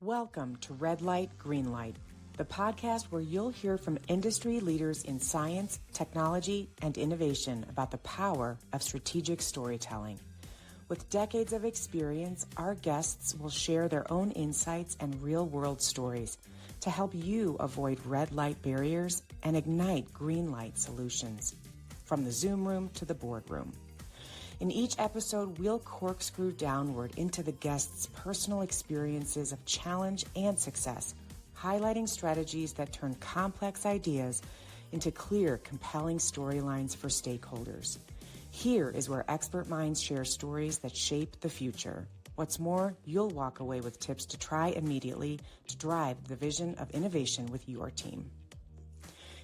Welcome to Red Light, Green Light, the podcast where you'll hear from industry leaders in science, technology, and innovation about the power of strategic storytelling. With decades of experience, our guests will share their own insights and real-world stories to help you avoid red light barriers and ignite green light solutions, from the Zoom room to the boardroom. In each episode, we'll corkscrew downward into the guests' personal experiences of challenge and success, highlighting strategies that turn complex ideas into clear, compelling storylines for stakeholders. Here is where expert minds share stories that shape the future. What's more, you'll walk away with tips to try immediately to drive the vision of innovation with your team.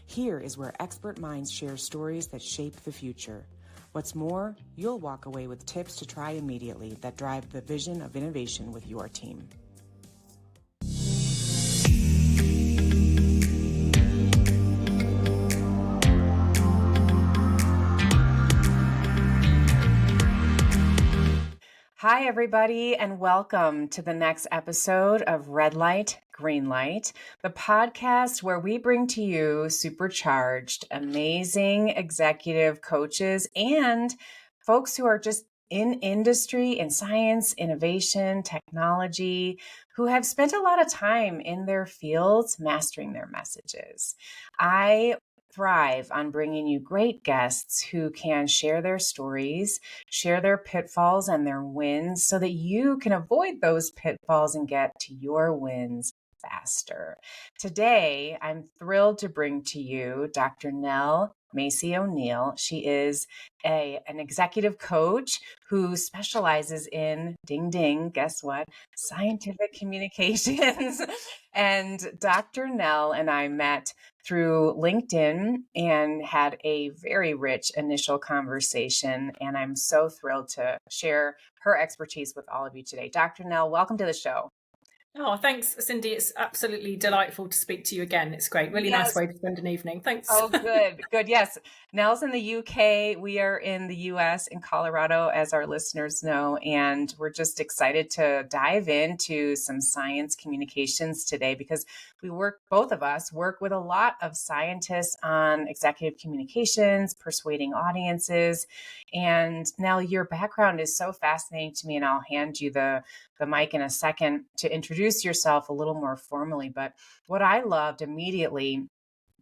Here is where expert minds share stories that shape the future. What's more, you'll walk away with tips to try immediately that drive the vision of innovation with your team. Hi, everybody, and welcome to the next episode of Red Light, Green Light, the podcast where we bring to you supercharged, amazing executive coaches and folks who are just in industry, in science, innovation, technology, who have spent a lot of time in their fields mastering their messages. I thrive on bringing you great guests who can share their stories, share their pitfalls and their wins so that you can avoid those pitfalls and get to your wins faster. Today, I'm thrilled to bring to you Dr. Nell Masey O'Neill. She is an executive coach who specializes in, ding, ding, guess what? Scientific communications. And Dr. Nell and I met through LinkedIn and had a very rich initial conversation. And I'm so thrilled to share her expertise with all of you today. Dr. Nell, welcome to the show. Oh, thanks, Cindy. It's absolutely delightful to speak to you again. It's great. Really nice way to spend an evening. Thanks. Oh, good. Good. Yes. Nell's in the UK. We are in the US, in Colorado, as our listeners know. And we're just excited to dive into some science communications today because both of us work with a lot of scientists on executive communications, persuading audiences. And Nell, your background is so fascinating to me, and I'll hand you the mic in a second to introduce yourself a little more formally. But what I loved immediately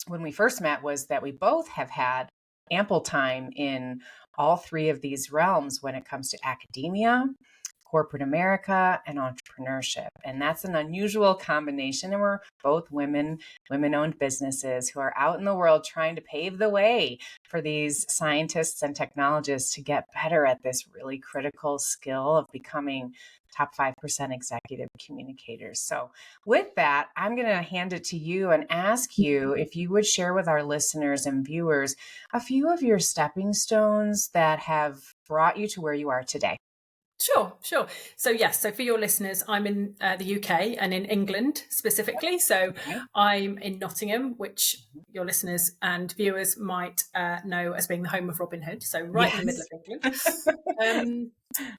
when we first met was that we both have had ample time in all three of these realms when it comes to academia, corporate America, and entrepreneurship. And that's an unusual combination. And we're both women-owned businesses who are out in the world trying to pave the way for these scientists and technologists to get better at this really critical skill of becoming top 5% executive communicators. So with that, I'm going to hand it to you and ask you if you would share with our listeners and viewers a few of your stepping stones that have brought you to where you are today. Sure. So yes, so for your listeners, I'm in the UK and in England specifically. So I'm in Nottingham, which your listeners and viewers might know as being the home of Robin Hood. So right in the middle of England.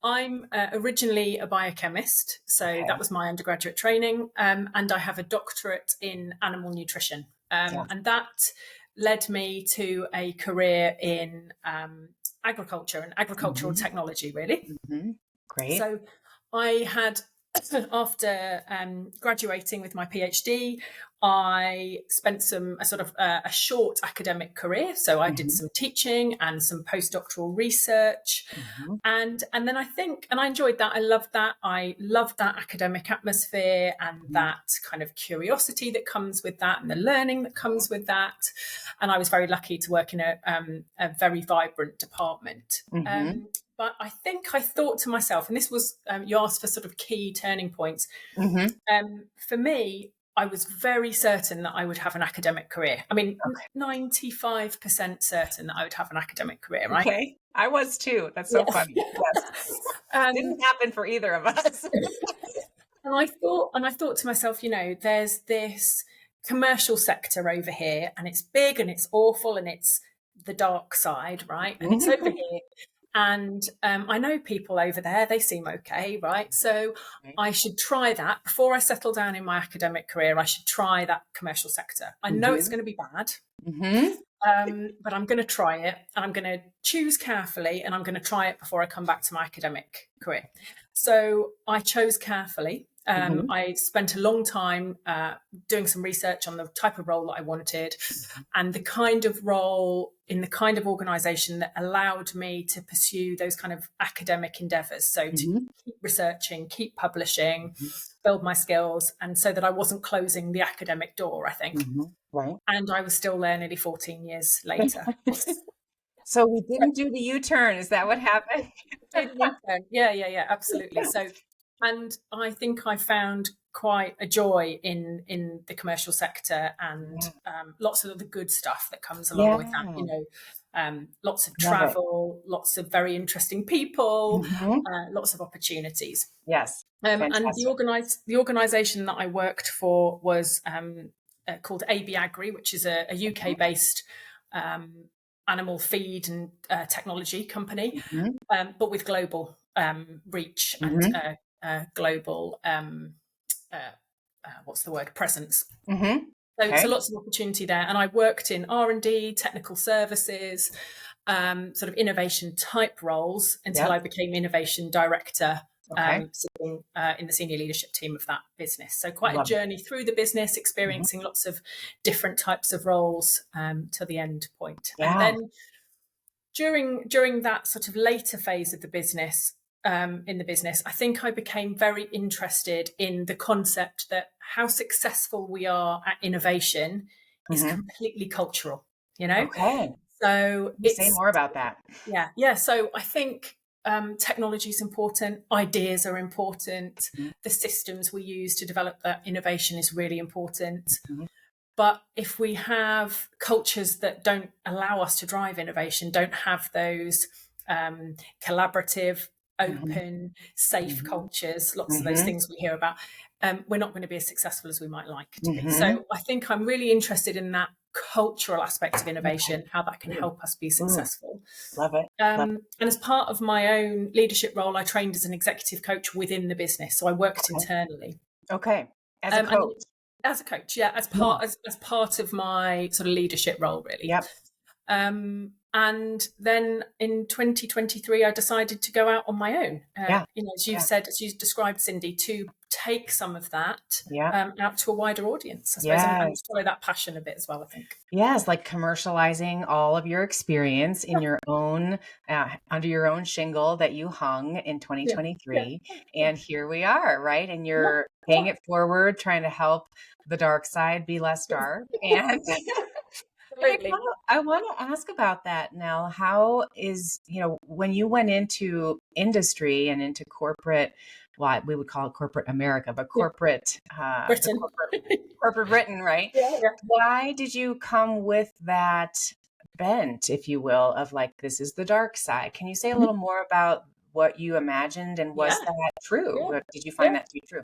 I'm originally a biochemist. So that was my undergraduate training. And I have a doctorate in animal nutrition. And that led me to a career in agriculture and agricultural technology, really. Great. So I had, after graduating with my PhD, I spent a short academic career. So I did some teaching and some postdoctoral research. And then I enjoyed that. I loved that. I loved that academic atmosphere and that kind of curiosity that comes with that and the learning that comes with that. And I was very lucky to work in a very vibrant department. But I think I thought to myself, and this was, you asked for sort of key turning points. For me, I was very certain that I would have an academic career. I mean, 95% certain that I would have an academic career, right? Okay. I was too. That's so funny. Yes. Didn't happen for either of us. And I thought to myself, there's this commercial sector over here, and it's big and it's awful and it's the dark side, right? And it's over here. And I know people over there, they seem okay, right? So I should try that. Before I settle down in my academic career, I should try that commercial sector. I know it's going to be bad, but I'm going to try it. And I'm going to choose carefully, and I'm going to try it before I come back to my academic career. So I chose carefully. I spent a long time doing some research on the type of role that I wanted and the kind of role in the kind of organisation that allowed me to pursue those kind of academic endeavours. So to keep researching, keep publishing, build my skills, and so that I wasn't closing the academic door, I think. Right. And I was still there nearly 14 years later. So we didn't do the U-turn. Is that what happened? Yeah, absolutely. So, and I think I found quite a joy in the commercial sector and lots of the good stuff that comes along with that. You know, lots of travel, lots of very interesting people, lots of opportunities. Yes, and the organisation that I worked for was called AB Agri, which is a UK based animal feed and technology company, but with global reach and global what's the word, presence. So lots of opportunity there. And I worked in R&D, technical services, sort of innovation type roles until I became innovation director, sitting in the senior leadership team of that business. So quite a journey through the business, experiencing lots of different types of roles to the end point. And then during that sort of later phase of the business, I think I became very interested in the concept that how successful we are at innovation is completely cultural, you know? So say more about that. Yeah. So I think technology is important. Ideas are important. The systems we use to develop that innovation is really important. But if we have cultures that don't allow us to drive innovation, don't have those collaborative, open, safe cultures, lots of those things we hear about, we're not going to be as successful as we might like to be. So I think I'm really interested in that cultural aspect of innovation, how that can help us be successful. Love it. And as part of my own leadership role, I trained as an executive coach within the business. So I worked internally. As a coach. As a coach, as part of my sort of leadership role, really. And then in 2023, I decided to go out on my own. You know, as you've said, as you described, Cindy, to take some of that out to a wider audience, I suppose, and follow that passion a bit as well, I think. Yes, like commercializing all of your experience in your own, under your own shingle that you hung in 2023. And here we are, right? And you're paying it forward, trying to help the dark side be less dark. And I want to ask about that, Nell. How is, you know, when you went into industry and into corporate, well, we would call it corporate America, but corporate Britain. Corporate Britain, right? Why did you come with that bent, if you will, of like, this is the dark side? Can you say a little more about what you imagined, and was that true? Did you find that to be true?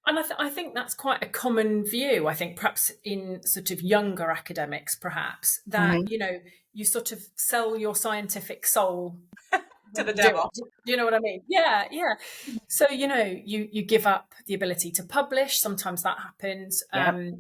And I think that's quite a common view, I think, perhaps in sort of younger academics, perhaps, that, you know, you sort of sell your scientific soul to the devil. Do you know what I mean? Yeah. So, you know, you give up the ability to publish. Sometimes that happens.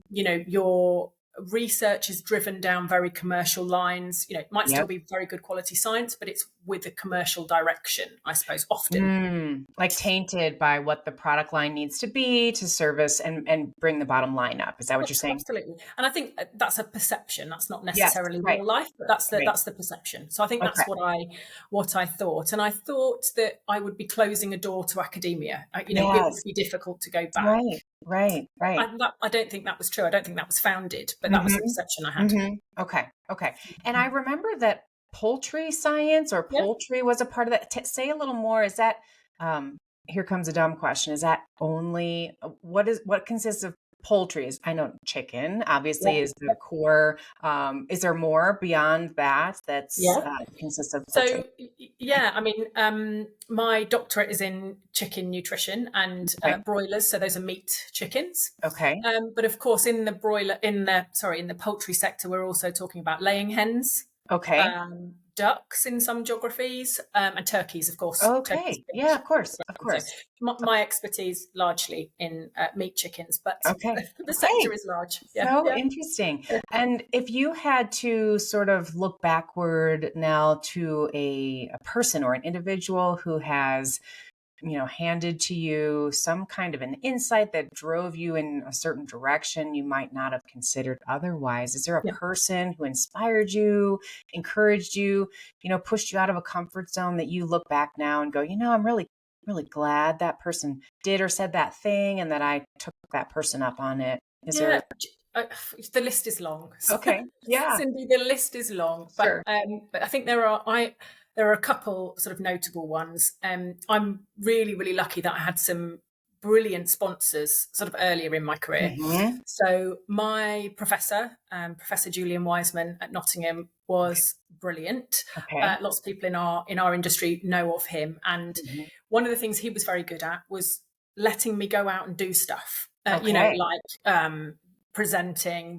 You know, your research is driven down very commercial lines. You know, it might still be very good quality science, but it's with a commercial direction, I suppose, often. Like tainted by what the product line needs to be to service and bring the bottom line up. Is that what you're saying? Absolutely. And I think that's a perception. That's not necessarily real life, but that's the perception. So I think that's what I thought. And I thought that I would be closing a door to academia. You know, it would be difficult to go back. Right. I don't think that was true. I don't think that was founded, but that was the perception I had. Okay. And I remember that poultry science or poultry was a part of that. Say a little more. Is that, here comes a dumb question. Is that only, what consists of poultry? I know chicken obviously is the core. Is there more beyond that consists of poultry? So I mean, my doctorate is in chicken nutrition and broilers, so those are meat chickens. But of course in the poultry sector, we're also talking about laying hens, ducks in some geographies, and turkeys, of course. Turkeys, Okay. Yeah, of course. Of so course. my expertise largely in meat chickens, but Okay. the sector Great. is large. Yeah, So yeah, interesting. And if you had to sort of look backward now to a person or an individual who has, handed to you some kind of an insight that drove you in a certain direction you might not have considered otherwise, is there a yeah. person who inspired you, encouraged you, pushed you out of a comfort zone that you look back now and go, I'm really, really glad that person did or said that thing and that I took that person up on it? Is Yeah, there? the list is long. Okay. Yeah. Cindy, the list is long, Sure. but I think there are a couple sort of notable ones. I'm really, really lucky that I had some brilliant sponsors sort of earlier in my career. Hmm. So my professor, Professor Julian Wiseman at Nottingham, was brilliant. Okay. Lots of people in our industry know of him, and Mhm. one of the things he was very good at was letting me go out and do stuff. Okay. Like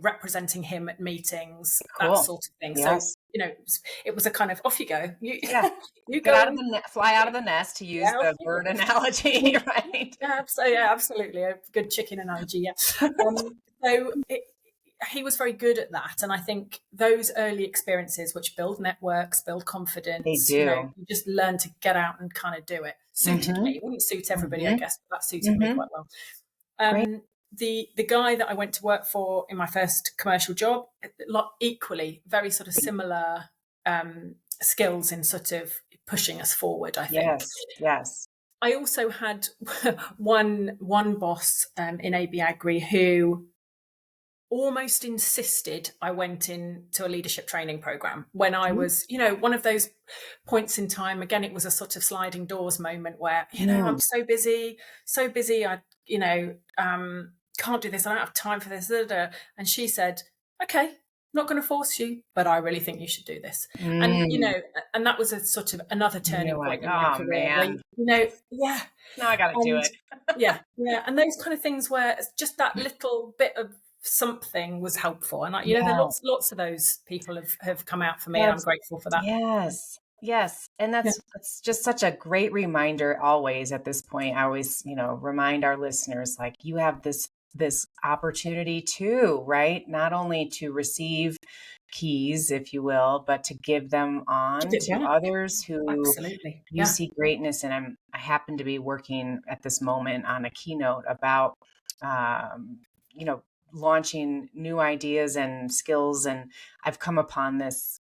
representing him at meetings, that Cool. sort of thing. So, Yes. it was a kind of off you go. You Yeah. you Get go out of and the fly out of the nest, to use yeah, off the you bird go. analogy, right? Yeah, absolutely. A good chicken analogy, yeah. So he was very good at that. And I think those early experiences, which build networks, build They confidence, do. you just learn to get out and kind of do it. Suited Hmm. me. It wouldn't suit everybody, I Hmm. guess, but that suited me Hmm. quite well. Great. The guy that I went to work for in my first commercial job, equally very sort of similar skills in sort of pushing us forward, I think. Yes. Yes. I also had one boss in AB Agri who almost insisted I went into a leadership training program when I Mhm. was, one of those points in time. Again, it was a sort of sliding doors moment where, I'm Mm. so busy. I, can't do this. I don't have time for this. Da, da, da. And she said, okay, not going to force you, but I really think you should do this. And, Mm. and that was a sort of another And you're turning like, point in my oh career where, man, yeah. now I got to do And it. yeah, and those kind of things where it's just that little bit of something was helpful. And there are Yeah. lots of those people have come out for me, and I'm That's grateful for that. yes. Yes. And Yeah, that's just such a great reminder always at this point. I always, remind our listeners, like, you have this opportunity too, right? Not only to receive keys, if you will, but to give them to on give to back. others who Absolutely. you Yeah. see greatness. And I happen to be working at this moment on a keynote about, um, you know, launching new ideas and skills. And I've come upon this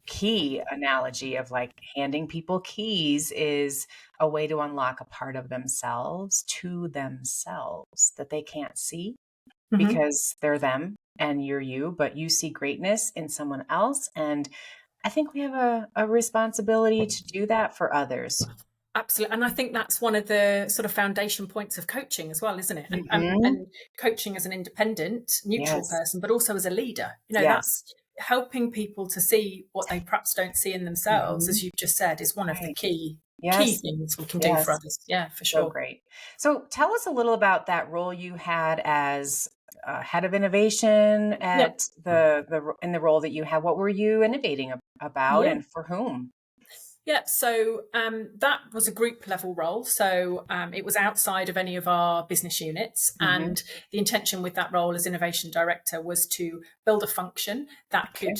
key analogy of, like, handing people keys is a way to unlock a part of themselves to themselves that they can't see Hmm. because they're them and you're you, but you see greatness in someone else. And I think we have a responsibility to do that for others. Absolutely. And I think that's one of the sort of foundation points of coaching as well, isn't it? Hmm. And coaching as an independent, neutral Yes. person, but also as a leader. Yes. That's helping people to see what they perhaps don't see in themselves, Hmm. as you've just said, is one of the Right. key Yes. things we can do for Yes. others. Yeah, for So sure. great. So tell us a little about that role you had as head of innovation Yeah. at in the role that you had. What were you innovating about, Yeah. and for whom? Yeah, so that was a group level role. So it was outside of any of our business units. Hmm. And the intention with that role as innovation director was to build a function that Okay. could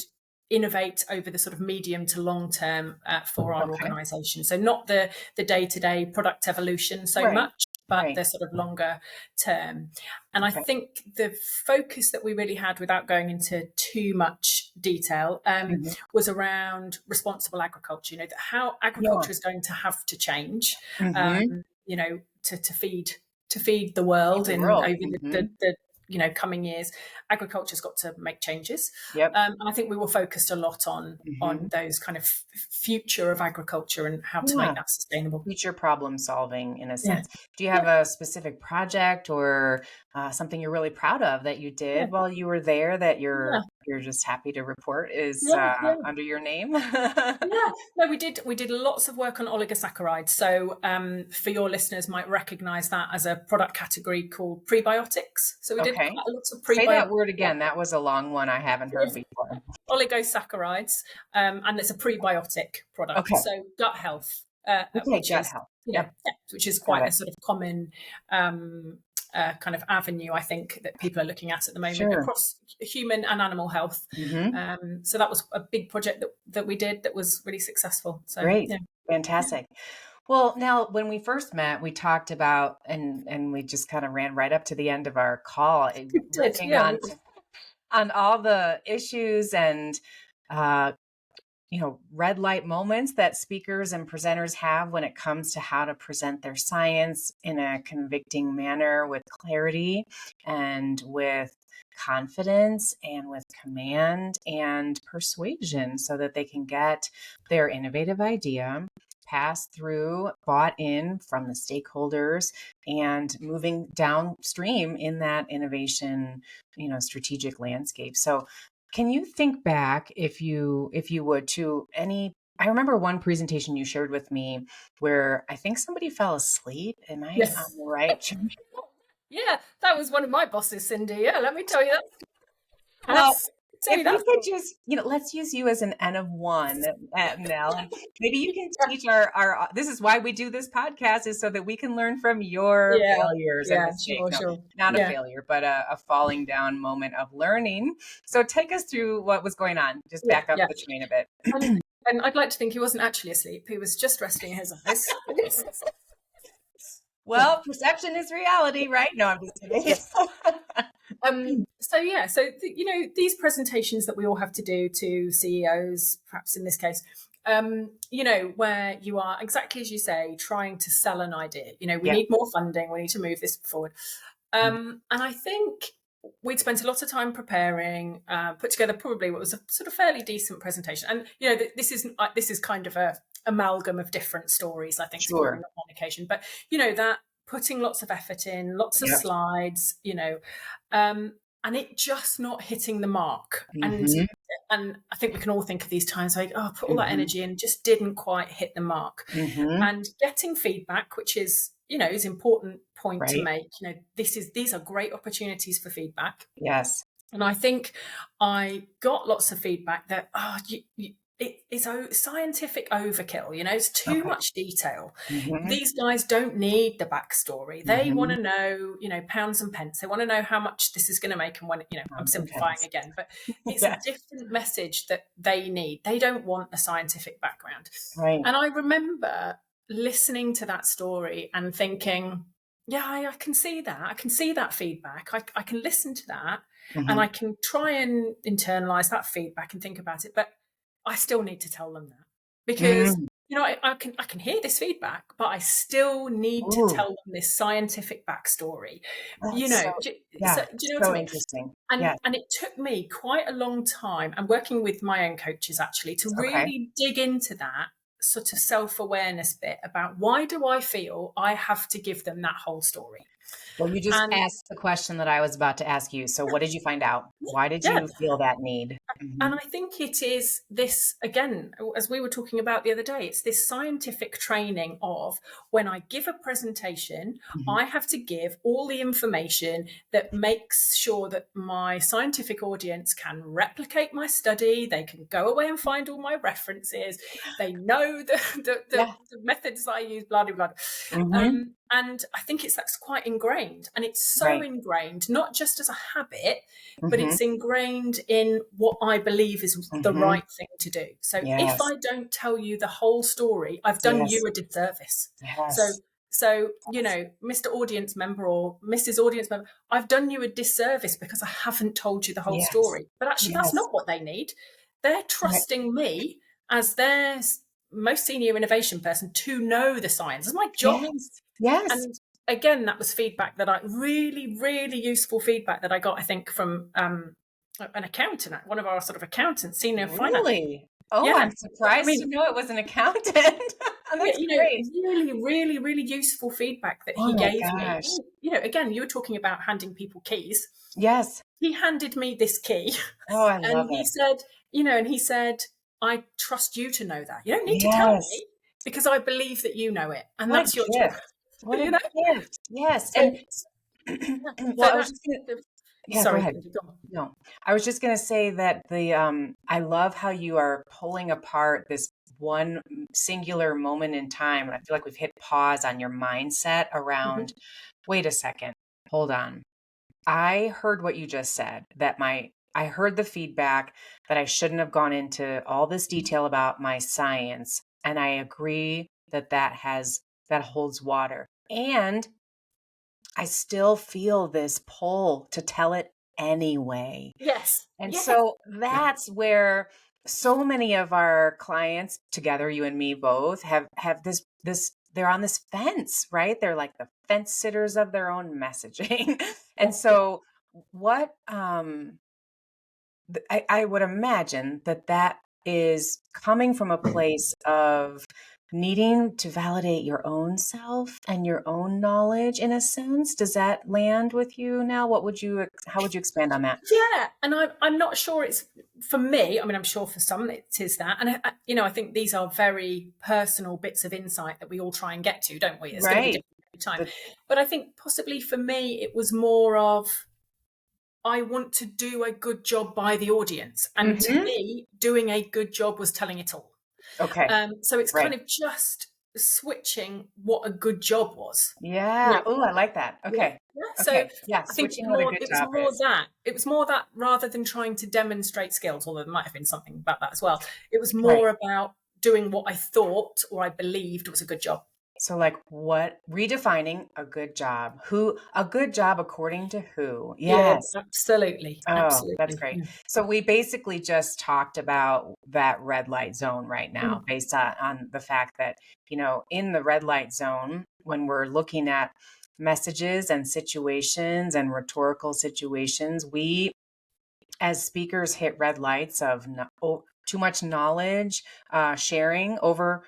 innovate over the sort of medium to long term for our Okay. organisation. So not the day-to-day product evolution so Right. much, but Right. the sort of longer term. And I Okay. think the focus that we really had, without going into too much detail, Hmm. was around responsible agriculture. How Yeah. agriculture is going to have to change, Hmm. to feed the world The in world. over Hmm. the coming years. Agriculture's got to make changes, Yep. and I think we were focused a lot on Hmm. those kind of future of agriculture and how to make Yeah. that sustainable. Future problem solving, in a Yeah, sense. Do you have yeah, a specific project or something you're really proud of that you yeah, did while you were there that you're yeah. you're just happy to report is Yeah. under your name. Yeah, no, we did lots of work on oligosaccharides. So for your listeners might recognize that as a product category called prebiotics. So we did Okay. quite a lot of Say that prebiotics. word again. That was a long one I haven't heard before. Oligosaccharides, and it's a prebiotic product. Okay. So gut health, Okay, which gut is health. yeah, Yep. which is Got quite a it. sort of common kind of avenue, I think, that people are looking at the moment Sure. across human and animal health. So that was a big project that we did that was really successful. So Great. yeah. Fantastic. Well, now when we first met, we talked about and we just kind of ran right up to the end of our call, Did, riffing yeah. on all the issues and uh, red light moments that speakers and presenters have when it comes to how to present their science in a convicting manner with clarity and with confidence and with command and persuasion so that they can get their innovative idea passed through, bought in from the stakeholders, and moving downstream in that innovation, strategic landscape. So can you think back, if you would, to any? I remember one presentation you shared with me where I think somebody fell asleep. Am I on Yes. the right track? Yeah, that was one of my bosses, Cindy. Yeah, let me tell you that. Well, Tell if you we that could story. just, let's use you as an N of one, Nell, and maybe you can teach our. This is why we do this podcast, is so that we can learn from your Yeah, failures and mistakes. No, sure. not a Yeah, failure, but a falling down moment of learning. So take us through what was going on. Just back up yeah. the train a bit. And I'd like to think he wasn't actually asleep. He was just resting his eyes. Well, perception is reality, right? No, I'm just kidding. Yes. So these presentations that we all have to do to CEOs, perhaps in this case, where you are, exactly as you say, trying to sell an idea. We need more funding. We need to move this forward. And I think we'd spent a lot of time preparing, put together probably what was a sort of fairly decent presentation. And this is kind of a amalgam of different stories, I think, to give on one occasion. But that putting lots of effort in, lots of slides, and it just not hitting the mark. And I think we can all think of these times like, put all that energy in, just didn't quite hit the mark. And getting feedback, which is is important point to make. These are great opportunities for feedback. Yes. And I think I got lots of feedback that it is scientific overkill. It's too much detail. These guys don't need the backstory. They want to know, pounds and pence. They want to know how much this is going to make and when. I'm simplifying again, but it's a different message that they need. They don't want a scientific background. Right. And I remember listening to that story and thinking, I can see that. I can see that feedback. I can listen to that, and I can try and internalize that feedback and think about it. But I still need to tell them that because I can hear this feedback, but I still need to tell them this scientific backstory. Do you know what I mean? Interesting. And it took me quite a long time, and working with my own coaches actually, to really dig into that sort of self-awareness bit about why do I feel I have to give them that whole story. Well, you just asked the question that I was about to ask you. So what did you find out? Why did you feel that need? And I think it is this, again, as we were talking about the other day, it's this scientific training of when I give a presentation, I have to give all the information that makes sure that my scientific audience can replicate my study. They can go away and find all my references. They know the methods I use, blah, blah, blah. And I think that's quite ingrained. And it's so ingrained, not just as a habit, but it's ingrained in what I believe is the right thing to do. So if I don't tell you the whole story, I've done you a disservice. So, Mr. Audience Member or Mrs. Audience Member, I've done you a disservice because I haven't told you the whole story. But actually, that's not what they need. They're trusting me as their most senior innovation person to know the science. It's my job. Yes. And again, that was feedback that really, really useful feedback that I got, I think, from an accountant, one of our sort of accountants, senior finance. Really? Oh, I'm surprised to know it was an accountant. Oh, that's great. really, really, really useful feedback that Oh he my gave me. gosh. Again, you were talking about handing people keys. Yes. He handed me this key Oh, I and love he it. said, I trust you to know that. You don't need to tell Yes. me because I believe that you know it. And What a that's your job. gift. What a gift. Yes. So, And yeah. well, So I was that, just gonna, yeah, go sorry, ahead. go on. No, I was just going to say that I love how you are pulling apart this one singular moment in time. And I feel like we've hit pause on your mindset Mhm. around, wait a second, hold on. I heard what you just said, that I heard the feedback that I shouldn't have gone into all this detail about my science. And I agree that that holds water. And I still feel this pull to tell it anyway. Yes. And Yes. so that's where so many of our clients together, you and me both, have this they're on this fence, right? They're like the fence sitters of their own messaging. And Yes. so what I would imagine that that is coming from a place of needing to validate your own self and your own knowledge in a sense. Does that land with you now? How would you expand on that? Yeah, and I'm not sure it's for me. I mean, I'm sure for some it is that, and I think these are very personal bits of insight that we all try and get to, don't we? It's going to be Right. different every time, The, but I think possibly for me it was more of I want to do a good job by the audience, and to mhm. me, doing a good job was telling it all. Okay. So it's kind Right. of just switching what a good job was. Yeah. Yeah. Oh, I like that. Yeah, Okay. yeah. So Okay. Yeah. I think Switching what a good it was job more is. that rather than trying to demonstrate skills, although there might have been something about that as well. It was Right. more about doing what I thought or I believed was a good job. So like redefining a good job. A good job according to who? Yeah, Yes. absolutely, Oh, that's absolutely. great. Yeah. So we basically just talked about that red light zone right now, Mhm. based on the fact that, in the red light zone, when we're looking at messages and situations and rhetorical situations, we as speakers hit red lights of too much knowledge, sharing over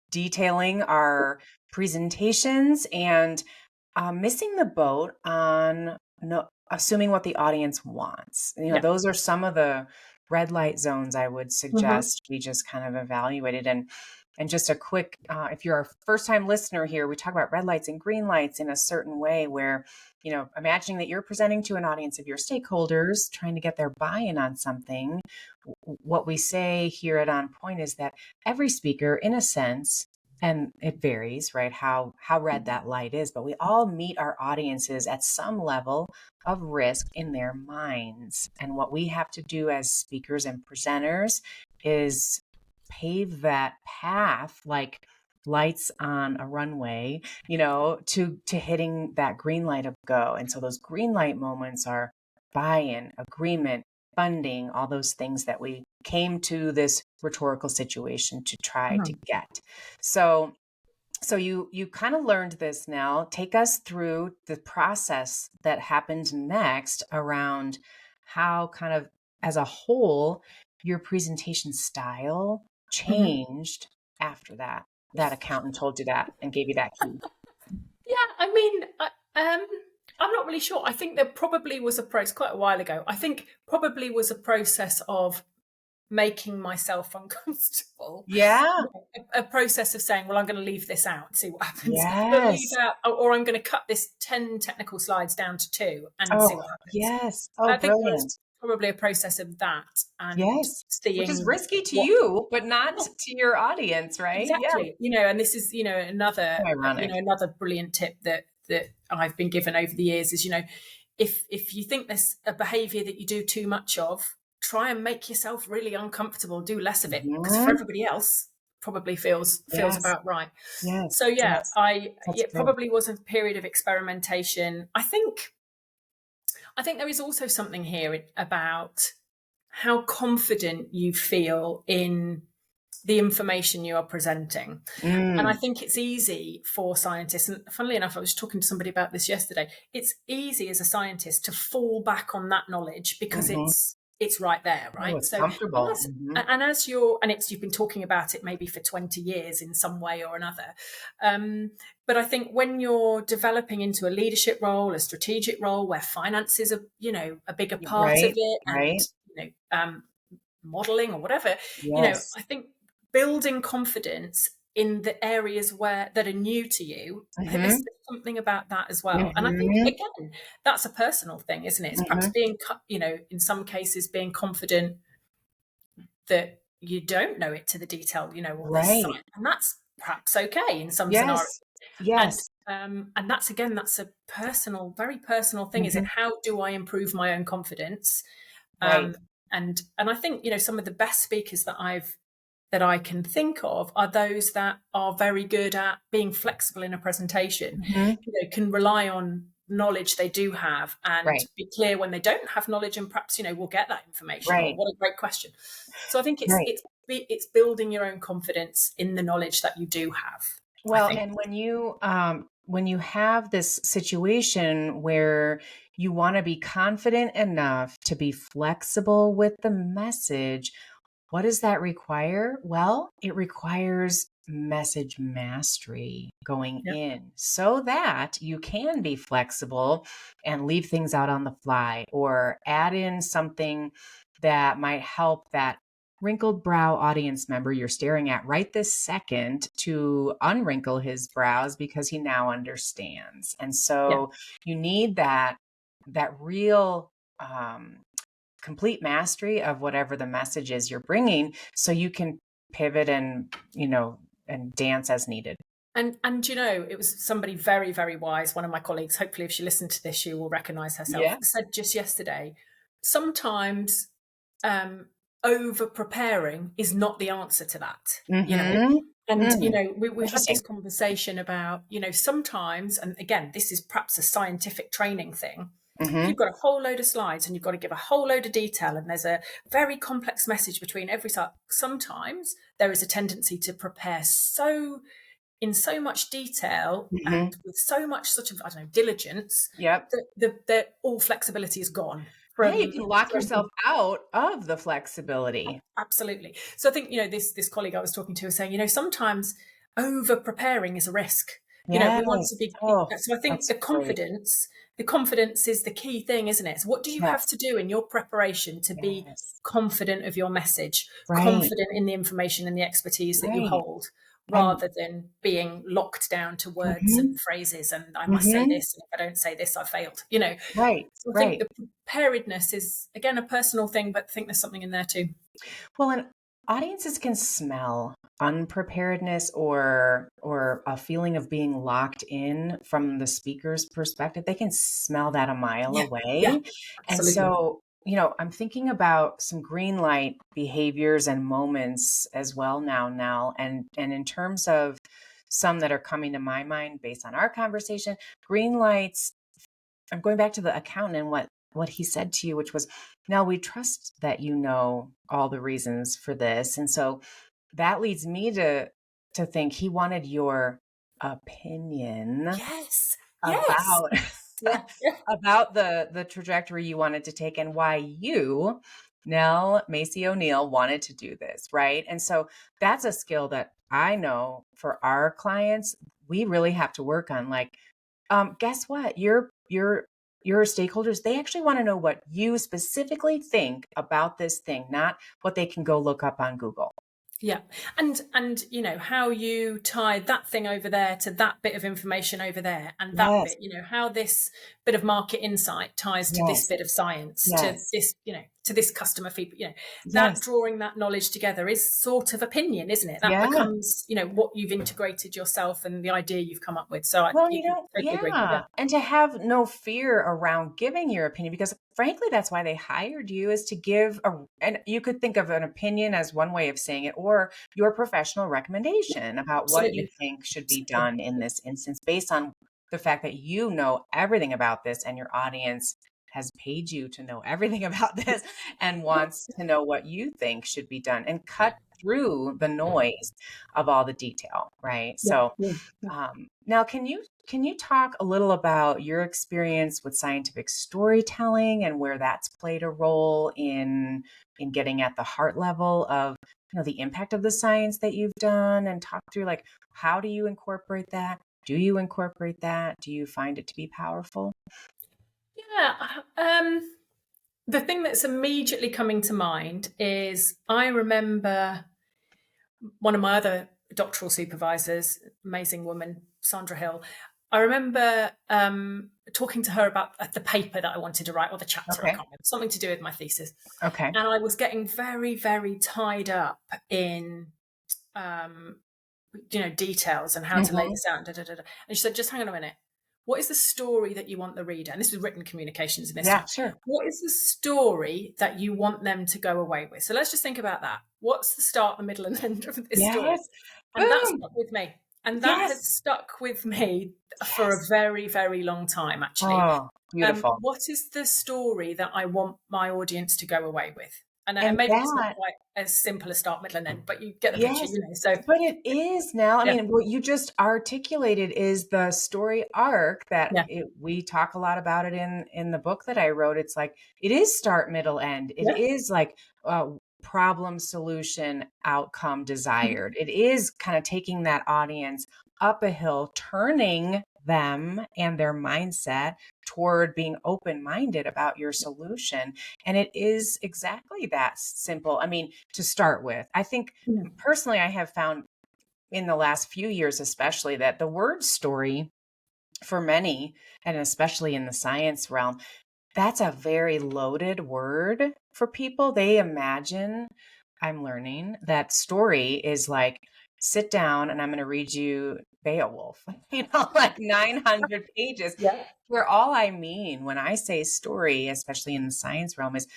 detailing our presentations and missing the boat on no assuming what the audience wants. Yeah. Those are some of the red light zones I would Mhm. suggest we just kind of evaluated. And just a quick, if you're a first time listener here, we talk about red lights and green lights in a certain way where, imagining that you're presenting to an audience of your stakeholders, trying to get their buy-in on something. What we say here at On Point is that every speaker, in a sense, and it varies, right, how red that light is, but we all meet our audiences at some level of risk in their minds. And what we have to do as speakers and presenters is pave that path like lights on a runway, to hitting that green light of go. And so those green light moments are buy-in, agreement, funding, all those things that we came to this rhetorical situation to try to Mhm. get. So you kind of learned this now. Take us through the process that happened next around how kind of as a whole your presentation style Mhm. changed after that accountant told you that and gave you that key. Yeah, I mean, I'm not really sure. I think there probably was a process quite a while ago. I think probably was a process of making myself uncomfortable. Yeah. A process of saying, well, I'm going to leave this out and see what happens. I'm going to leave Yes. out, or I'm going to cut this 10 technical slides down to 2 and see Oh, what happens. yes. Oh, I think there was brilliant. probably a process of that and Yes. Which is seeing risky to what. you, but not to your audience, right? Yeah. Exactly. And this is, So ironic. another brilliant tip that I've been given over the years is, if you think there's a behavior that you do too much of, try and make yourself really uncomfortable, do less of it, because for Mhm. everybody else probably feels Yes. about right. Yes. So yeah, Yes. I That's it good. probably was a period of experimentation. I think there is also something here about how confident you feel in the information you are presenting. And I Mm. think it's easy for scientists, and funnily enough, I was talking to somebody about this yesterday. It's easy as a scientist to fall back on that knowledge because Mhm. it's right there, Oh, right? it's So, comfortable. Hmm. and as you've been talking about it maybe for 20 years in some way or another. But I think when you're developing into a leadership role, a strategic role where finances are, a bigger part of Right, it, and, right. modeling or whatever, Yes. I think building confidence in the areas that are new to you, I think Hmm. there's something about that as well. And I think, Hmm. again, that's a personal thing, isn't it? It's perhaps Hmm. being, in some cases, being confident that you don't know it to the detail, or the Right. site, and that's perhaps okay in some scenarios. Yes. And Yes. that's a personal, very personal thing. Is it, Hmm. how do I improve my own confidence? Right. And I think, some of the best speakers that I can think of are those that are very good at being flexible in a presentation, Hmm. can rely on knowledge they do have and Right. be clear when they don't have knowledge, and perhaps, we'll get that information, or Right. what a great question. So I think Right. it's building your own confidence in the knowledge that you do have, I Well, think. and when you have this situation where you want to be confident enough to be flexible with the message, what does that require? Well, it requires message mastery going Yeah. in so that you can be flexible and leave things out on the fly or add in something that might help that wrinkled brow audience member you're staring at right this second to unwrinkle his brows because he now understands. And Yeah. so you need that real complete mastery of whatever the message is you're bringing so you can pivot and and dance as needed. And it was somebody very, very wise, one of my colleagues, hopefully if she listened to this, she will recognize herself, Yeah. said just yesterday, sometimes over preparing is not the answer to that. Mm-hmm. And, Mm. we had Interesting. this conversation about, sometimes, and again, this is perhaps a scientific training thing. If Mm-hmm. you've got a whole load of slides and you've got to give a whole load of detail, and there's a very complex message between every slide, sometimes there is a tendency to prepare in so much detail Mm-hmm. and with so much sort of, I don't know, diligence, Yep. that all flexibility is gone Yeah, you from can lock from yourself out of the flexibility. Absolutely. So I think, this colleague I was talking to was saying, sometimes over preparing is a risk. We want to Yes. be. Oh, So I think that's great. the confidence is the key thing, isn't it? So what do you have Yes. to do in your preparation to be Yes. confident of your message, Right. confident in the information and the expertise that you Right. hold, And rather than being locked down to words mm-hmm. and phrases, and I must say Mm-hmm. this, and if I don't say this, I failed. Right. So I think Right. the preparedness is, again, a personal thing, but I think there's something in there too. Well, and audiences can smell unpreparedness or a feeling of being locked in from the speaker's perspective. They can smell that a mile Yeah, yeah, away. And absolutely. so, I'm thinking about some green light behaviors and moments as well now, Nell. And in terms of some that are coming to my mind based on our conversation, green lights, I'm going back to the accountant and what he said to you, which was, "Now we trust that you know all the reasons for this." And so that leads me to think he wanted your opinion Yes, yes. about Yeah, yeah, about the trajectory you wanted to take and why you, Nell Masey O'Neill, wanted to do this, right? And so that's a skill that I know for our clients we really have to work on. Like, guess what? Your stakeholders, they actually want to know what you specifically think about this thing, not what they can go look up on Google. yeah. And how you tie that thing over there to that bit of information over there, and that Yes, bit, how this bit of market insight ties to this yes, bit of science, to yes, this, to this customer feedback. That yes. drawing that knowledge together is sort of opinion, isn't it? That Yeah. becomes, what you've integrated yourself and the idea you've come up with. So I Well, totally agree. Yeah, yeah. And to have no fear around giving your opinion, because frankly, that's why they hired you is to give and you could think of an opinion as one way of saying it, or your professional recommendation about what you absolutely. think should be Absolutely. done in this instance based on the fact that you know everything about this and your audience has paid you to know everything about this and Yeah. wants to know what you think should be done and Yeah. cut through the noise of all the detail, right? So now can you talk a little about your experience with scientific storytelling and where that's played a role in getting at the heart level of the impact of the science that you've done, and talk through like how do you incorporate that? Do you incorporate that? Do you find it to be powerful? Yeah. The thing that's immediately coming to mind is I remember one of my other doctoral supervisors, amazing woman, Sandra Hill. I remember talking to her about the paper that I wanted to write, or the chapter, I Okay. can't remember, something to do with my thesis. Okay. And I was getting very, very tied up in, details and how to lay this out. And she said, just hang on a minute. What is the story that you want the reader? And this was written communications in this Yeah, time. sure. What is the story that you want them to go away with? So let's just think about that. What's the start, the middle, and end of this story? Yes. And that Boom. stuck with me. And that Yes. has stuck with me for a Yes. very, very long time, actually. Oh, beautiful. What is the story that I want my audience to go away with? And And maybe it's not that, quite as simple as start, middle, and end, but you get the picture, yes, So but it is now. I yeah, mean, what you just articulated is the story arc that yeah, we talk a lot about it in the book that I wrote. It's like it is start, middle, end. It yeah. is like problem, solution, outcome, desired. It is kind of taking that audience up a hill, turning them and their mindset toward being open-minded about your solution. And it is exactly that simple. I mean, to start with, I think personally, I have found in the last few years, especially, that the word story for many, and especially in the science realm, that's a very loaded word for people. They imagine, I'm learning, that story is like, sit down and I'm going to read you Beowulf, like 900 pages. Yeah. Where all I mean when I say story, especially in the science realm, is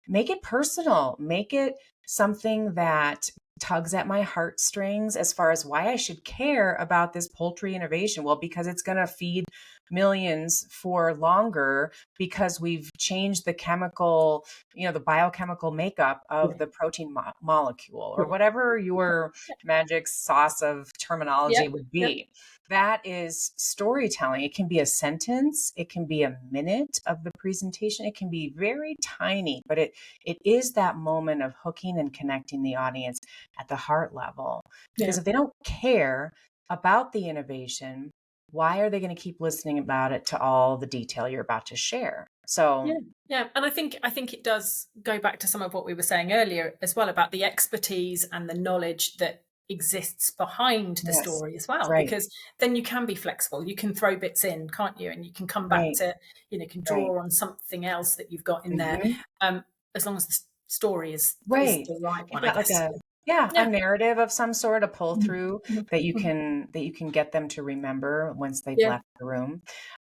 make it personal, make it something that tugs at my heartstrings as far as why I should care about this poultry innovation. Well, because it's going to feed millions for longer, because we've changed the chemical, the biochemical makeup of the protein molecule, or whatever your magic sauce of terminology Yeah. would Yeah. be. That is storytelling. It can be a sentence, it can be a minute of the presentation, it can be very tiny, but it is that moment of hooking and connecting the audience at the heart level. Because if they don't care about the innovation, why are they going to keep listening about it to all the detail you're about to share? So Yeah, and I think it does go back to some of what we were saying earlier as well, about the expertise and the knowledge that exists behind the yes, story as well, right, because then you can be flexible, you can throw bits in, can't you, and you can come back right, to, you can right, draw on something else that you've got in there, hmm as long as the story is right. the right You've one, I got like guess. a Yeah. narrative of some sort to pull through that you Mhm. can get them to remember once they've Yeah. left the room.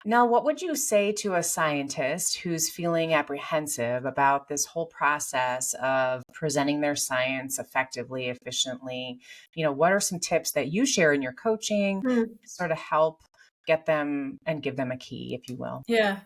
Now, what would you say to a scientist who's feeling apprehensive about this whole process of presenting their science effectively, efficiently? What are some tips that you share in your coaching Mm. to sort of help get them and give them a key, if you will? Yeah.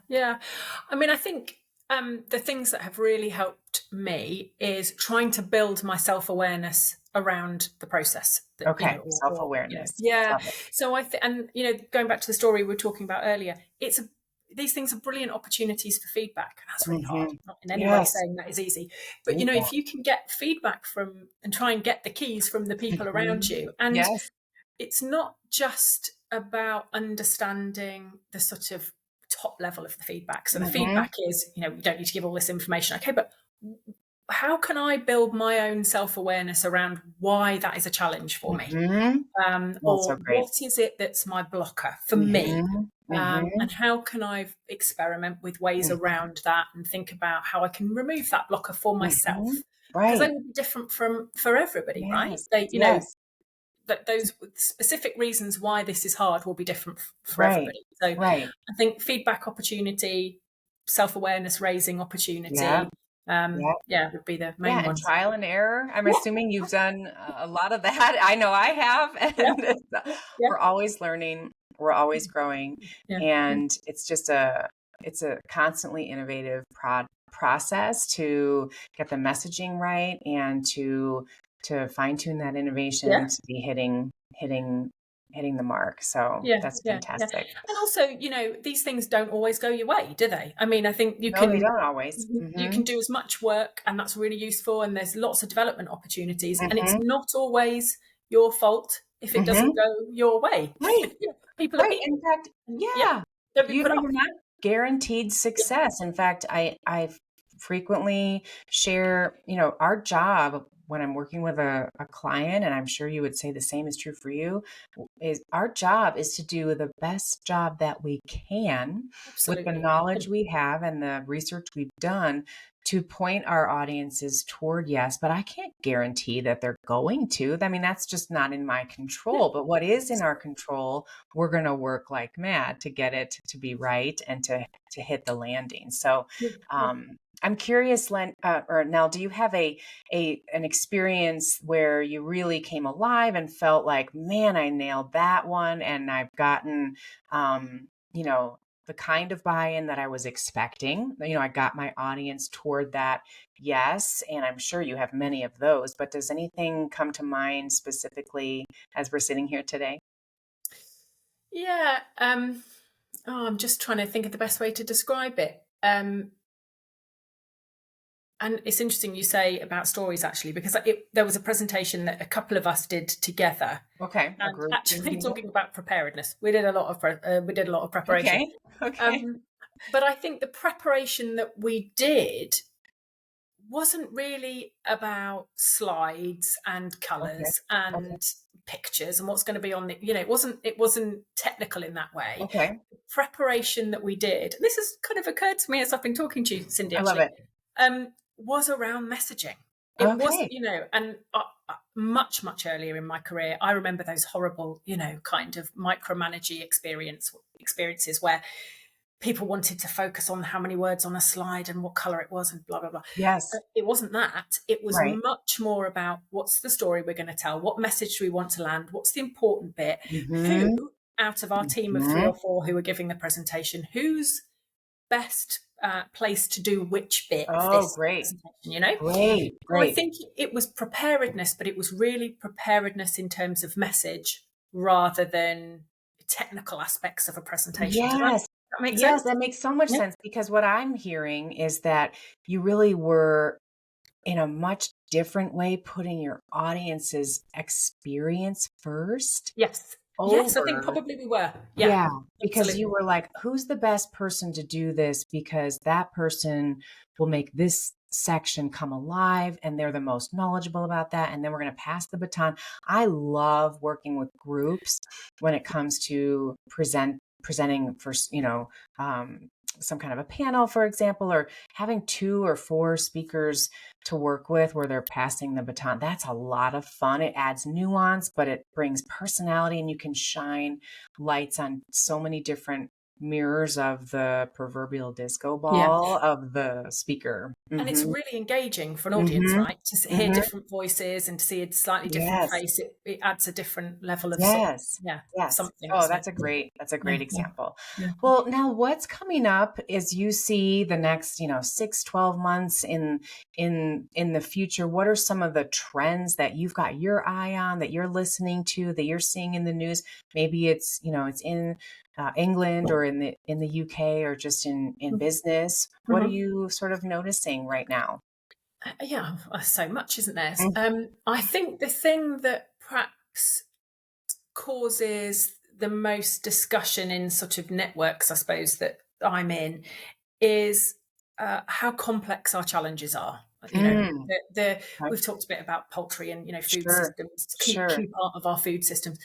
I mean, I think the things that have really helped me is trying to build my self-awareness around the process. Okay, Or self-awareness. yeah. Love it. So and going back to the story we were talking about earlier, these things are brilliant opportunities for feedback, and that's really hard. Hmm. Not in any way Yes. saying that is easy, but Yeah. if you can get feedback from and try and get the keys from the people around Mhm. you, and Yes. it's not just about understanding the sort of top level of the feedback. So the Hmm. feedback is, you don't need to give all this information. Okay, but how can I build my own self-awareness around why that is a challenge for me? Hmm. That's Or so great. what is it that's my blocker for me? Hmm. Hmm. And how can I experiment with ways around that and think about how I can remove that blocker for Hmm. myself? Because they Right. will be different for everybody, right? Yes. They, Yes. that those specific reasons why this is hard will be different for Right. everybody. So Right. I think feedback opportunity, self-awareness raising Yeah. opportunity, Yeah. would be the Yeah, main and ones. trial and error. I'm Yeah, assuming you've done a lot of that. I know I have, yeah, and yeah, we're always learning, we're always growing, yeah, and it's a constantly innovative process to get the messaging right and to fine tune that innovation Yeah. to be hitting the mark. So Yeah, that's yeah, yeah. fantastic. And also, these things don't always go your way, do they? I mean, I think No, they don't always. you can do as much work, and that's really useful, and there's lots of development opportunities, and it's Hmm. not always your fault if it Hmm. doesn't go your way. Right. People are Right. In people. fact, And yeah, yeah, don't be put you're off. not guaranteed Yeah, success. In fact, I frequently share, our job when I'm working with a client, and I'm sure you would say the same is true for you, is our job is to do the best job that we can with the absolutely. knowledge we have and the research we've done to point our audiences toward yes, but I can't guarantee that they're going to. I mean, that's just not in my Yeah, control. But what is in our control, we're going to work like mad to get it to be right and to hit the landing. So, yeah, yeah. I'm curious, Len or Nell, do you have an experience where you really came alive and felt like, man, I nailed that one, and I've gotten, you know, the kind of buy-in that I was expecting. I got my audience toward that. Yes. And I'm sure you have many of those, but does anything come to mind specifically as we're sitting here today? Yeah. I'm just trying to think of the best way to describe it. And it's interesting you say about stories, actually, because there was a presentation that a couple of us did together, Okay. A and group. actually Mhm. talking about preparedness. We did a lot of preparation. Okay. Okay. Um, but I think the preparation that we did wasn't really about slides and Okay. colours Okay. and pictures and what's going to be on the. It wasn't technical in that way. Okay. The preparation that we did, and this has kind of occurred to me as I've been talking to you, Cindy, I love actually, it. was around messaging. It wasn't, Okay. and much, much earlier in my career, I remember those horrible, kind of micromanaging experiences where people wanted to focus on how many words on a slide and what color it was and blah, blah, blah. Yes. It wasn't that. It was Right. much more about what's the story we're going to tell? What message do we want to land? What's the important bit? Mm-hmm. Who out of our team of 3 Mm-hmm. or 4 who are giving the presentation, who's best place to do which bit of Oh, this great. presentation, Great. So I Great. think it was preparedness, but it was really preparedness in terms of message rather than technical aspects of a presentation. Does that Yes. make Yes, sense? that makes so much Yeah. sense because what I'm hearing is that you really were in a much different way putting your audience's experience first Yes. Yes, I think over. probably we were. Yeah, Yeah, because you absolutely. were like, who's the best person to do this? Because that person will make this section come alive and they're the most knowledgeable about that. And then we're going to pass the baton. I love working with groups when it comes to presenting for, um, some kind of a panel, for example, or having 2 or 4 speakers to work with where they're passing the baton. That's a lot of fun. It adds nuance, but it brings personality, and you can shine lights on so many different mirrors of the proverbial disco Yeah. ball of the speaker. And it's Mhm. really engaging for an audience, Mhm. right? To hear Mhm. different voices and to see a slightly different Yes. face. It adds a different level of Yes. yeah, Yes. something, Oh, doesn't it? that's a Yeah, great yeah, example. yeah. Well, now what's coming up as you see the next, 6, 12 months in the future? What are some of the trends that you've got your eye on, that you're listening to, that you're seeing in the news? Maybe it's in England or in the UK or just in business. What are Mhm. you sort of noticing right now? Yeah, so much, isn't there? Mm. I think the thing that perhaps causes the most discussion in sort of networks, I suppose, that I'm in, is how complex our challenges are. Mm. Okay. We've talked a bit about poultry and food Sure. systems, Sure. key part of our food systems.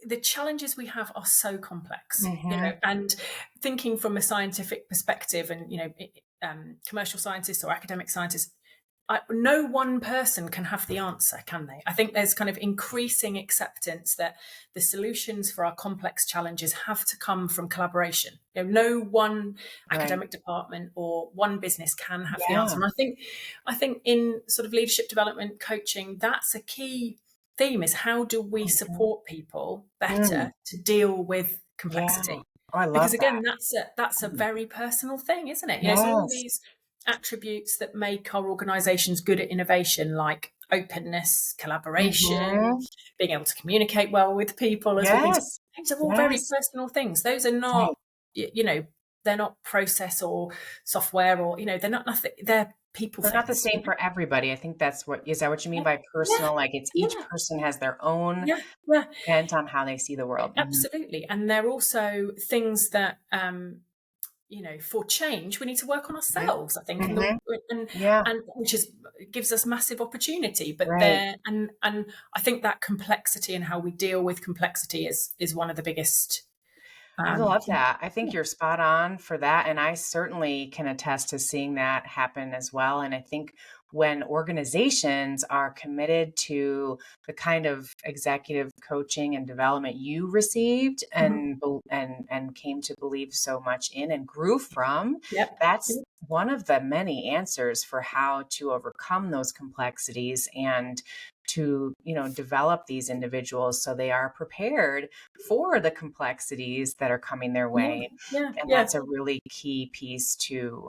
The challenges we have are so complex, Hmm. and thinking from a scientific perspective, and commercial scientists or academic scientists, no one person can have the answer, can they? I think there's kind of increasing acceptance that the solutions for our complex challenges have to come from collaboration. No one Right. academic department or one business can have the answer. Yeah. And I think in sort of leadership development coaching, that's a key theme: is how do we Mhm. support people Mm. better to deal with Yeah. complexity? Oh, I Because love again, that. that's a Mm. very personal thing, isn't it? It's all Yes. these attributes that make our organizations good at innovation, like openness, collaboration, Mhm. being able to communicate well with people, as we've been talking. Yes. Those are all very Yes. personal things. Those are Right. not, they're not process or software, or, they're not nothing. They're people They're not the things. same for everybody. I think that's is that what you mean Yeah, by yeah, personal? Like it's each yeah, person has their own yeah, yeah. bent on how they see the world. Mhm. Absolutely. And they're also things that, for change, we need to work on Mhm. ourselves, I think, Mhm. and Yeah. and which gives us massive opportunity. But Right. and I think that complexity and how we deal with complexity is one of the biggest. I love Things. that. I think Yeah, you're spot on for that. And I certainly can attest to seeing that happen as well. And I think when organizations are committed to the kind of executive coaching and development you received mhm. and came to believe so much in and grew from, Yep. that's one of the many answers for how to overcome those complexities and to develop these individuals so they are prepared for the complexities that are coming their Yeah, way. yeah, And yeah, that's a really key piece to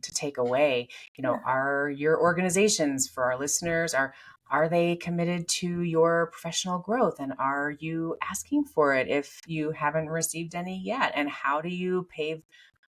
take away. yeah, Are your organizations, for our listeners, are they committed to your professional growth? And are you asking for it if you haven't received any yet? And how do you pave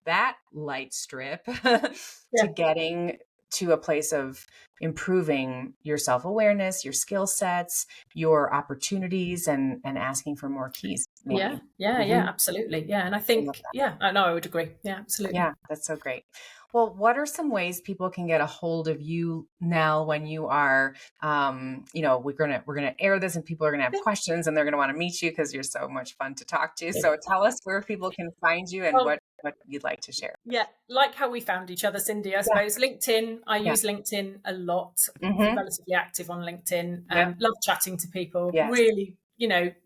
that light strip to yeah, getting to a place of improving your self-awareness, your skill sets, your opportunities, and asking for more keys, yeah, maybe. yeah, yeah, Mhm. absolutely. Yeah. And I I love think, that. yeah, I know, I would agree. Yeah, absolutely. Yeah, that's so great. Well, what are some ways people can get a hold of you, Nell, when you are, we're gonna air this, and people are gonna have Yeah. questions, and they're gonna want to meet you because you're so much fun to talk to. Yeah. So tell us where people can find you and Well, what you'd like to share. yeah, like how we found each other, Cindy, I Yeah, suppose. LinkedIn, I yeah. use LinkedIn a lot, Mm-hmm. relatively active on LinkedIn. Yep. Love chatting to people. Yes. Really,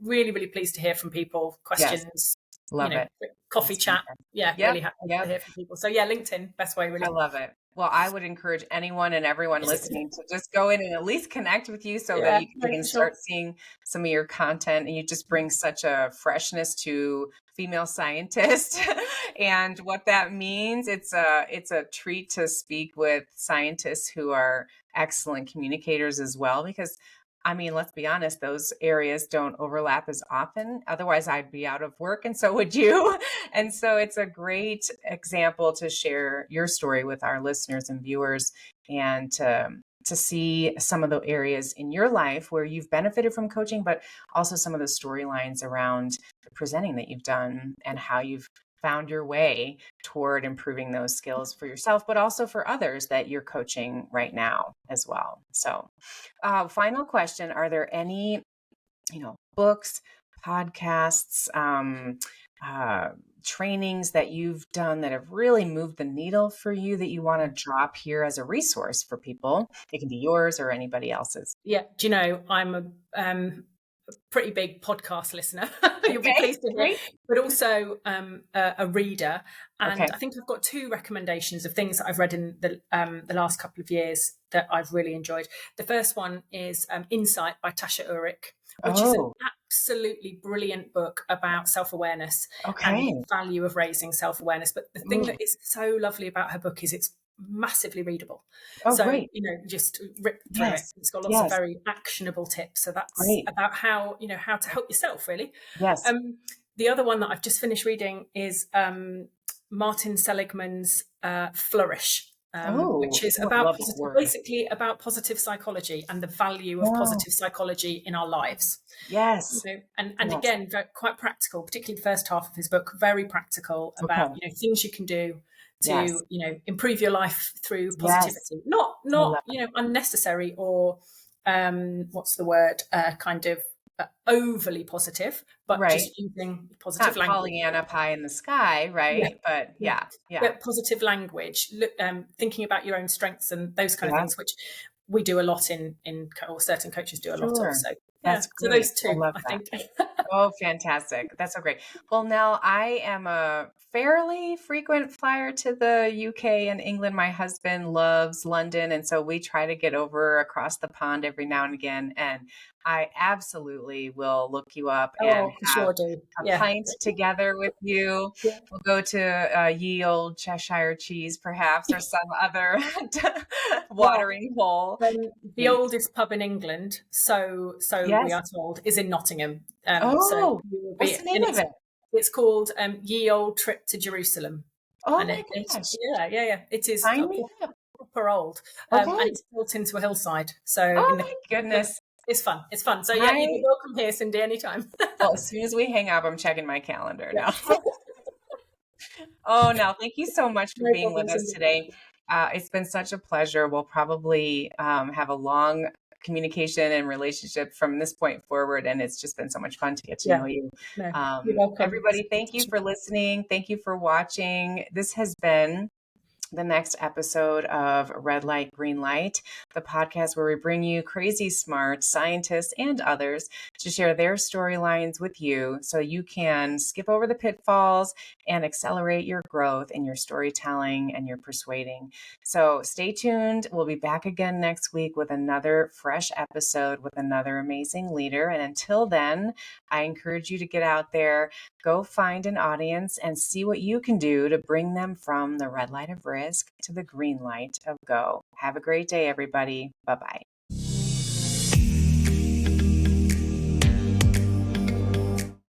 really, really pleased to hear from people, Yes. questions, Love it. coffee That's chat. fantastic. Yeah, Yep. really happy to Yep. hear from people. So yeah, LinkedIn, best way, I really. love it. Well, I would encourage anyone and everyone listening to just go in and at least connect with you so that Yeah, you no, can for sure. start seeing some of your content, and you just bring such a freshness to female scientists. And what that means, it's a treat to speak with scientists who are excellent communicators as well, because I mean, let's be honest, those areas don't overlap as often. Otherwise, I'd be out of work, and so would you. And so it's a great example to share your story with our listeners and viewers, and to see some of the areas in your life where you've benefited from coaching, but also some of the storylines around the presenting that you've done and how you've found your way toward improving those skills for yourself, but also for others that you're coaching right now as well. So, final question: are there any books, podcasts, uh, trainings that you've done that have really moved the needle for you that you want to drop here as a resource for people? It can be yours or anybody else's. Yeah, do you know, I'm a pretty big podcast listener. You'll be Okay, pleased to hear, great. but also a reader. And Okay. I think I've got two recommendations of things that I've read in the last couple of years that I've really enjoyed. The first one is Insight by Tasha Ulrich, which is an Oh, absolutely brilliant book about self-awareness and okay. the value of raising self-awareness. But the thing Ooh. that is so lovely about her book is it's massively readable. Oh, So, great. just rip through it. Yes. It's got lots of Yes. very actionable tips. So that's Great. about how to help yourself, really. Yes. The other one that I've just finished reading is Martin Seligman's Flourish, Oh, which is I love that word. basically about positive psychology and the value of Oh, positive psychology in our lives. yes. And Yes. again, quite practical, particularly the first half of his book, very practical about Okay. things you can do Yes. to improve your life through Yes. positivity, not I love unnecessary or what's the word, kind of overly positive, but right. just using positive Not language. Pollyanna pie in the sky, Yeah, right? But yeah. yeah, yeah, But positive language, thinking about your own strengths and those kind of yeah, things, which we do a lot or certain coaches do a lot of. sure. So yeah, That's so great. those I two, love I that. think. Oh, fantastic. That's so great. Well, now I am a fairly frequent flyer to the UK and England. My husband loves London, and so we try to get over across the pond every now and again. And I absolutely will look you up and Oh, for have sure, do. a Yeah, pint together with you. yeah, We'll go to ye old Cheshire cheese, perhaps, or some other watering hole. The oldest pub in England, so we Yes. are told, is in Nottingham. Oh, what's the name of it? It's called Ye Old Trip to Jerusalem. Oh And my gosh. yeah. It is Sign me up. proper old. Okay. And it's built into a hillside. So Oh my goodness. it's fun. It's fun. So yeah, you'd be welcome here, Cindy, anytime. Well, as soon as we hang up, I'm checking my calendar now. Oh, Nell, thank you so much for being with us today. It's been such a pleasure. We'll probably have a long communication and relationship from this point forward, and it's just been so much fun to get to know you. No, you're welcome. Everybody, thank you for listening. Thank you for watching. This has been the next episode of Red Light, Green Light, the podcast where we bring you crazy smart scientists and others to share their storylines with you so you can skip over the pitfalls and accelerate your growth in your storytelling and your persuading. So stay tuned. We'll be back again next week with another fresh episode with another amazing leader. And until then, I encourage you to get out there, go find an audience and see what you can do to bring them from the red light of risk to the green light of go. Have a great day, everybody. Bye-bye.